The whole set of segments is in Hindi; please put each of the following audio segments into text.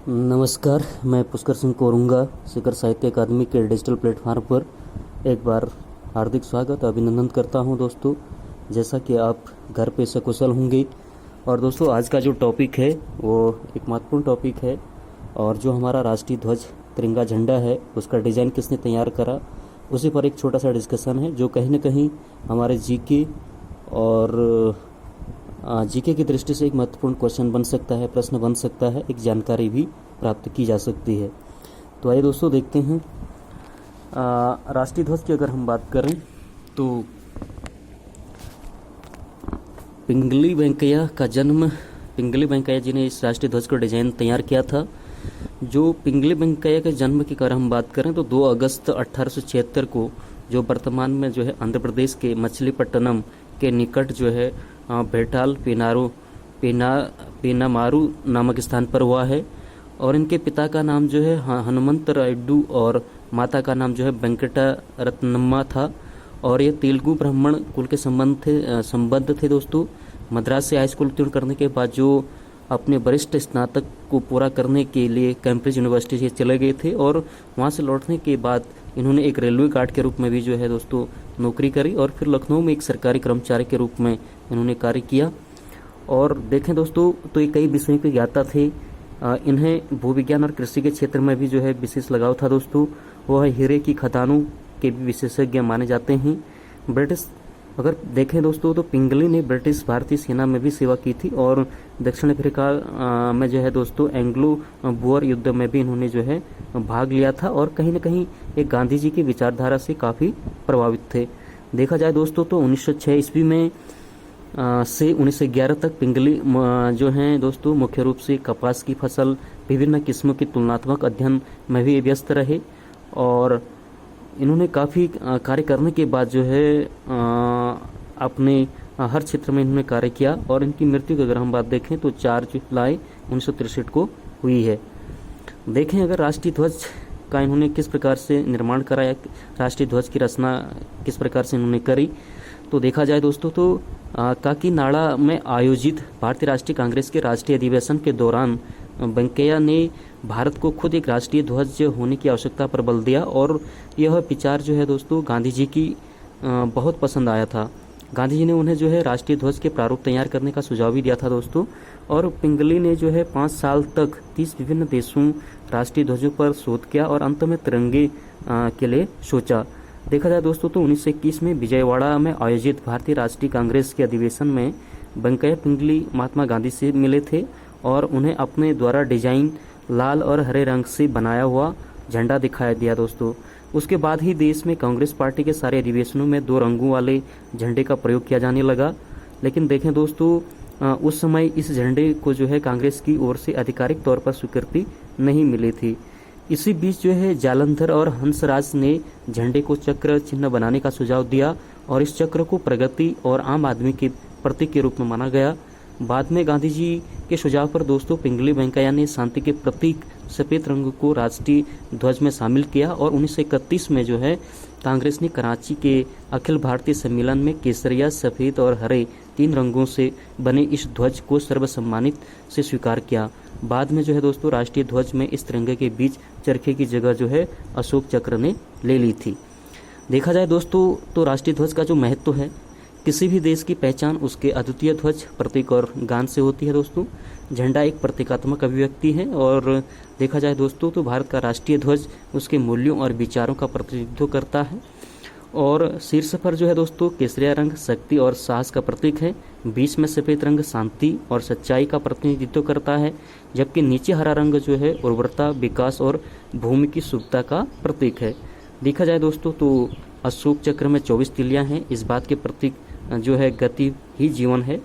नमस्कार, मैं पुष्कर सिंह कोरुंगा शिखर साहित्य अकादमी के डिजिटल प्लेटफॉर्म पर एक बार हार्दिक स्वागत अभिनंदन करता हूं दोस्तों। जैसा कि आप घर पे सकुशल होंगे। और दोस्तों, आज का जो टॉपिक है वो एक महत्वपूर्ण टॉपिक है। और जो हमारा राष्ट्रीय ध्वज तिरंगा झंडा है उसका डिज़ाइन किसने तैयार करा, उसी पर एक छोटा सा डिस्कशन है जो कहीं ना कहीं हमारे जीके और जीके की दृष्टि से एक महत्वपूर्ण क्वेश्चन बन सकता है, प्रश्न बन सकता है, एक जानकारी भी प्राप्त की जा सकती है। तो आइए दोस्तों देखते हैं। राष्ट्रीय ध्वज की अगर हम बात करें तो पिंगली वेंकैया जी ने इस राष्ट्रीय ध्वज का डिज़ाइन तैयार किया था। जो पिंगली वेंकैया के जन्म की अगर हम बात करें तो 2 अगस्त 1876 को जो वर्तमान में जो है आंध्र प्रदेश के मछलीपट्टनम के निकट जो है भेटाल पेनामारू नामक स्थान पर हुआ है। और इनके पिता का नाम जो है हनुमंत रायडू और माता का नाम जो है वेंकटा रत्नम्मा था। और ये तेलुगु ब्राह्मण कुल के संबद्ध थे दोस्तों। मद्रास से हाई स्कूल उत्तीर्ण करने के बाद जो अपने वरिष्ठ स्नातक को पूरा करने के लिए कैम्ब्रिज यूनिवर्सिटी से चले गए थे। और वहाँ से लौटने के बाद इन्होंने एक रेलवे गार्ड के रूप में भी जो है दोस्तों नौकरी करी। और फिर लखनऊ में एक सरकारी कर्मचारी के रूप में इन्होंने कार्य किया। और देखें दोस्तों तो ये कई विषयों के ज्ञाता थे। इन्हें भूविज्ञान और कृषि के क्षेत्र में भी जो है विशेष लगाव था दोस्तों। वह हीरे की खदानों के भी विशेषज्ञ माने जाते हैं। ब्रिटिश अगर देखें दोस्तों तो पिंगली ने ब्रिटिश भारतीय सेना में भी सेवा की थी। और दक्षिण अफ्रीका में जो है दोस्तों एंग्लो बोअर युद्ध में भी इन्होंने जो है भाग लिया था। और कहीं ना कहीं एक गांधी जी की विचारधारा से काफ़ी प्रभावित थे। देखा जाए दोस्तों तो 1906 ईस्वी में से 1911 तक पिंगली जो हैं दोस्तों मुख्य रूप से कपास की फसल, विभिन्न किस्मों की तुलनात्मक अध्ययन में भी व्यस्त रहे। और इन्होंने काफ़ी कार्य करने के बाद जो है अपने हर क्षेत्र में इन्होंने कार्य किया। और इनकी मृत्यु की अगर हम बात देखें तो 4 जुलाई 1963 को हुई है। देखें अगर राष्ट्रीय ध्वज का इन्होंने किस प्रकार से निर्माण कराया, राष्ट्रीय ध्वज की रचना किस प्रकार से इन्होंने करी, तो देखा जाए दोस्तों तो काकीनाडा में आयोजित भारतीय राष्ट्रीय कांग्रेस के राष्ट्रीय अधिवेशन के दौरान वेंकैया ने भारत को खुद एक राष्ट्रीय ध्वज होने की आवश्यकता पर बल दिया। और यह विचार जो है दोस्तों गांधी जी की बहुत पसंद आया था। गांधी जी ने उन्हें जो है राष्ट्रीय ध्वज के प्रारूप तैयार करने का सुझाव भी दिया था दोस्तों। और पिंगली ने जो है 5 साल तक 30 विभिन्न देशों राष्ट्रीय ध्वजों पर शोध किया और अंत में तिरंगे के लिए सोचा। देखा जाए दोस्तों तो 1921 में विजयवाड़ा में आयोजित भारतीय राष्ट्रीय कांग्रेस के अधिवेशन में वेंकैया पिंगली महात्मा गांधी से मिले थे। और उन्हें अपने द्वारा डिजाइन लाल और हरे रंग से बनाया हुआ झंडा दिखाया दिया दोस्तों। उसके बाद ही देश में कांग्रेस पार्टी के सारे अधिवेशनों में 2 रंगों वाले झंडे का प्रयोग किया जाने लगा। लेकिन देखें दोस्तों उस समय इस झंडे को जो है कांग्रेस की ओर से आधिकारिक तौर पर स्वीकृति नहीं मिली थी। इसी बीच जो है जालंधर और हंसराज ने झंडे को चक्र चिन्ह बनाने का सुझाव दिया। और इस चक्र को प्रगति और आम आदमी के प्रतीक के रूप में माना गया। बाद में गांधी जी के सुझाव पर दोस्तों पिंगली वेंकैया ने शांति के प्रतीक सफ़ेद रंग को राष्ट्रीय ध्वज में शामिल किया। और 1931 में जो है कांग्रेस ने कराची के अखिल भारतीय सम्मेलन में केसरिया, सफ़ेद और हरे 3 रंगों से बने इस ध्वज को सर्वसम्मानित से स्वीकार किया। बाद में जो है दोस्तों राष्ट्रीय ध्वज में इस तिरंगे के बीच चरखे की जगह जो है अशोक चक्र ने ले ली थी। देखा जाए दोस्तों तो राष्ट्रीय ध्वज का जो महत्व है, किसी भी देश की पहचान उसके अद्वितीय ध्वज, प्रतीक और गान से होती है दोस्तों। झंडा एक प्रतीकात्मक अभिव्यक्ति है। और देखा जाए दोस्तों तो भारत का राष्ट्रीय ध्वज उसके मूल्यों और विचारों का प्रतिनिधित्व करता है। और शीर्ष पर जो है दोस्तों केसरिया रंग शक्ति और साहस का प्रतीक है। बीच में सफ़ेद रंग शांति और सच्चाई का प्रतिनिधित्व करता है। जबकि नीचे हरा रंग जो है उर्वरता, विकास और भूमि की शुद्धता का प्रतीक है। देखा जाए दोस्तों तो अशोक चक्र में 24 तिलियाँ हैं। इस बात के प्रतीक जो है गति ही जीवन है।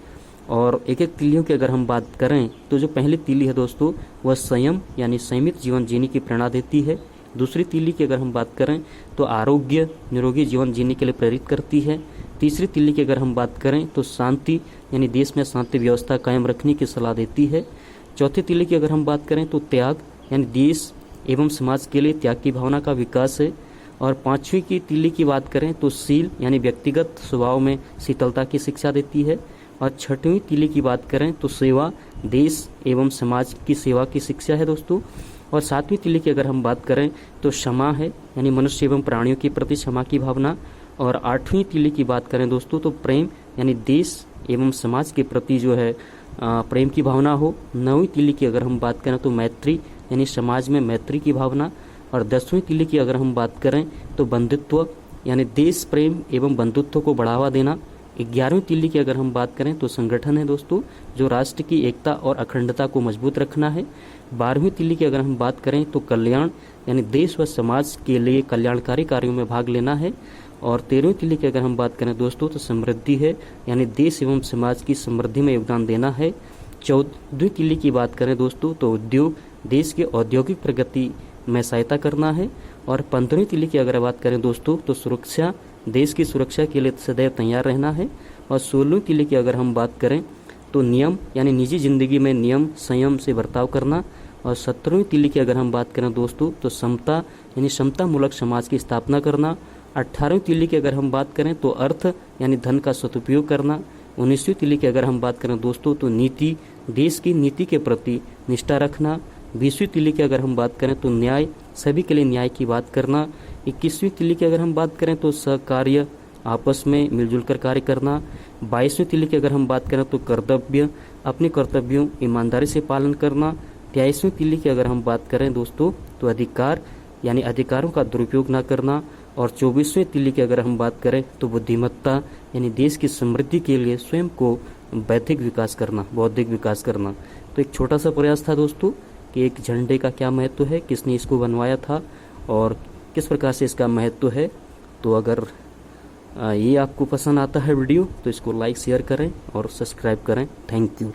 और एक एक तिलियों की अगर हम बात करें तो जो पहली तिली है दोस्तों वह संयम यानी संयमित जीवन जीने की प्रेरणा देती है। दूसरी तिली की अगर हम बात करें तो आरोग्य, निरोगी जीवन जीने के लिए प्रेरित करती है। तीसरी तिली की अगर हम बात करें तो शांति यानी देश में शांति व्यवस्था कायम रखने की सलाह देती है। चौथी तिली की अगर हम बात करें तो त्याग यानी देश एवं समाज के लिए त्याग की भावना का विकास है। और 5वीं की तिली की बात करें तो शील यानी व्यक्तिगत स्वभाव में शीतलता की शिक्षा देती है। और छठवीं तीली की बात करें तो सेवा, देश एवं समाज की सेवा की शिक्षा है दोस्तों। और सातवीं तीली की अगर हम बात करें तो क्षमा है, यानी मनुष्य एवं प्राणियों के प्रति क्षमा की भावना। और आठवीं तीली की बात करें दोस्तों तो प्रेम, यानी देश एवं समाज के प्रति जो है प्रेम की भावना हो। नौवीं तीली की अगर हम बात करें तो मैत्री, यानी समाज में मैत्री की भावना। और 10वीं तीली की अगर हम बात करें तो बंधुत्व, यानी देश प्रेम एवं बंधुत्व को बढ़ावा देना। 11वीं तीली की अगर हम बात करें तो संगठन है दोस्तों, जो राष्ट्र की एकता और अखंडता को मजबूत रखना है। 12वीं तीली की अगर हम बात करें तो कल्याण, यानी देश व समाज के लिए कल्याणकारी कार्यों में भाग लेना है। और 13वीं तीली की अगर हम बात करें दोस्तों तो समृद्धि है, यानी देश एवं समाज की समृद्धि में योगदान देना है। 14वीं तीली की बात करें दोस्तों तो उद्योग, देश की औद्योगिक प्रगति में सहायता करना है। और 15वीं तीली की अगर बात करें दोस्तों तो सुरक्षा, देश की सुरक्षा के लिए सदैव तैयार रहना है। और 16वीं तीली की अगर हम बात करें तो नियम, यानी निजी जिंदगी में नियम संयम से बर्ताव करना। और 17वीं तीली की अगर हम बात करें दोस्तों तो समता, यानी समता मूलक समाज की स्थापना करना। 18वीं तीली की अगर हम बात करें तो अर्थ, यानी धन का सदुपयोग करना। 19वीं तीली की अगर हम बात करें दोस्तों तो नीति, देश की नीति के प्रति निष्ठा रखना। 20वीं तीली की अगर हम बात करें तो न्याय, सभी के लिए न्याय की बात करना। 21वीं तीली की अगर हम बात करें तो सहकार्य, आपस में मिलजुल कर कार्य करना। 22वीं तीली की अगर हम बात करें तो कर्तव्य, अपने कर्तव्यों ईमानदारी से पालन करना। 23वीं तीली की अगर हम बात करें दोस्तों तो अधिकार, यानी अधिकारों का दुरुपयोग न करना। और 24वीं तीली की अगर हम बात करें तो बुद्धिमत्ता, यानी देश की समृद्धि के लिए स्वयं को बौद्धिक विकास करना, बौद्धिक विकास करना। तो एक छोटा सा प्रयास था दोस्तों कि एक झंडे का क्या महत्व है, किसने इसको बनवाया था और किस प्रकार से इसका महत्व है। तो अगर ये आपको पसंद आता है वीडियो तो इसको लाइक शेयर करें और सब्सक्राइब करें। Thank you.